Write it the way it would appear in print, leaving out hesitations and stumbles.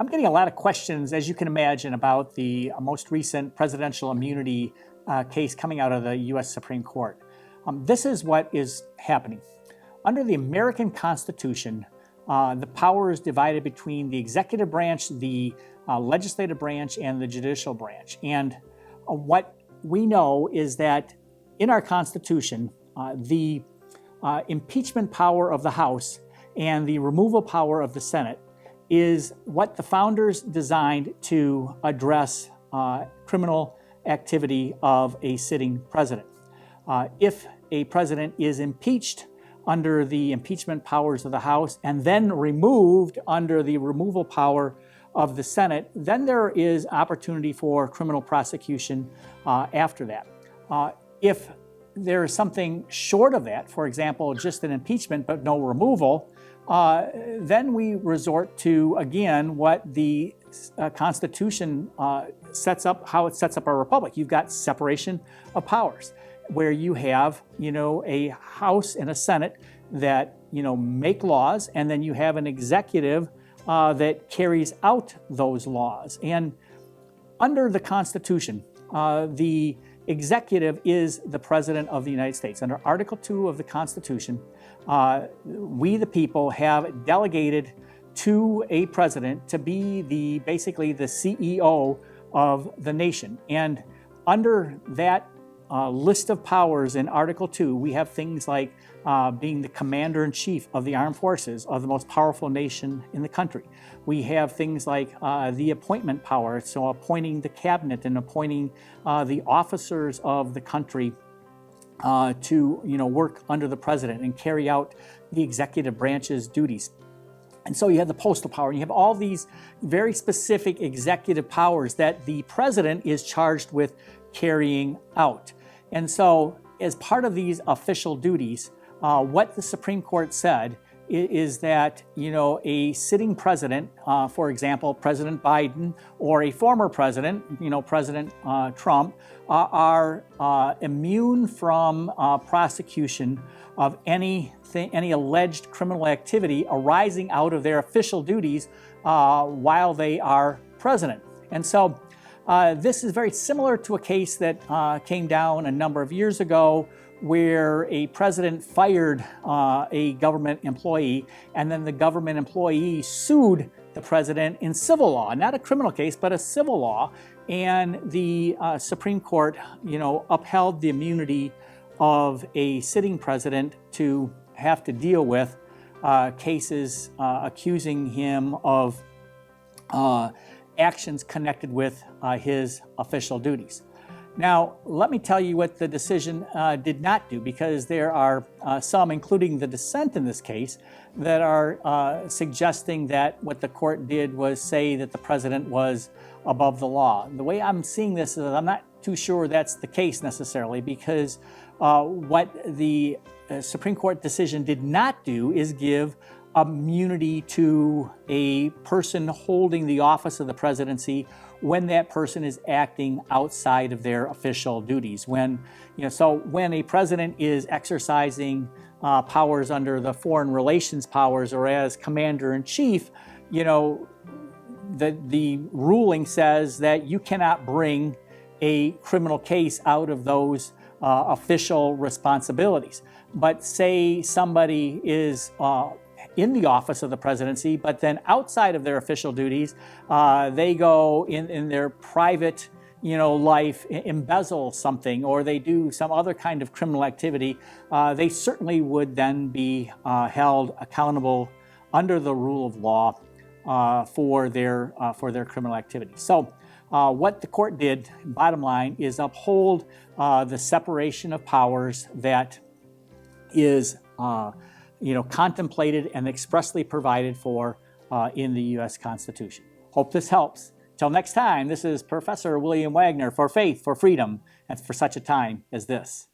I'm getting a lot of questions, as you can imagine, about the most recent presidential immunity case coming out of the U.S. Supreme Court. This is what is happening. Under the American Constitution, the power is divided between the executive branch, the legislative branch, and the judicial branch. And what we know is that in our Constitution, the impeachment power of the House and the removal power of the Senate is what the founders designed to address criminal activity of a sitting president. If a president is impeached under the impeachment powers of the House and then removed under the removal power of the Senate, then there is opportunity for criminal prosecution after that. If there is something short of that, for example, just an impeachment but no removal, then we resort to, again, what the Constitution sets up, how it sets up our republic. You've got separation of powers, where you have, a House and a Senate that, make laws, and then you have an executive that carries out those laws. And under the Constitution, the executive is the President of the United States. Under Article 2 of the Constitution, we the people have delegated to a president to be basically the CEO of the nation. And under that list of powers in Article 2, we have things like being the commander-in-chief of the armed forces of the most powerful nation in the country. We have things like the appointment power, so appointing the cabinet and appointing the officers of the country to work under the president and carry out the executive branch's duties. And so you have the postal power, and you have all these very specific executive powers that the president is charged with carrying out. And so as part of these official duties, what the Supreme Court said is that, a sitting president, for example, President Biden, or a former president, President Trump, are immune from prosecution of any alleged criminal activity arising out of their official duties while they are president. And so this is very similar to a case that came down a number of years ago, where a president fired a government employee, and then the government employee sued the president in civil law, not a criminal case, but a civil law. And the Supreme Court, upheld the immunity of a sitting president to have to deal with cases accusing him of actions connected with his official duties. Now, let me tell you what the decision did not do, because there are some, including the dissent in this case, that are suggesting that what the court did was say that the president was above the law. The way I'm seeing this is I'm not too sure that's the case necessarily, because what the Supreme Court decision did not do is give immunity to a person holding the office of the presidency when that person is acting outside of their official duties. When a president is exercising powers under the foreign relations powers or as commander-in-chief, the ruling says that you cannot bring a criminal case out of those official responsibilities. But say somebody is in the office of the presidency, but then outside of their official duties, they go in their private, life, embezzle something, or they do some other kind of criminal activity, they certainly would then be held accountable under the rule of law for their criminal activity. So what the court did, bottom line, is uphold the separation of powers that is contemplated and expressly provided for in the U.S. Constitution. Hope this helps. Till next time, this is Professor William Wagner for Faith, for Freedom, and for such a time as this.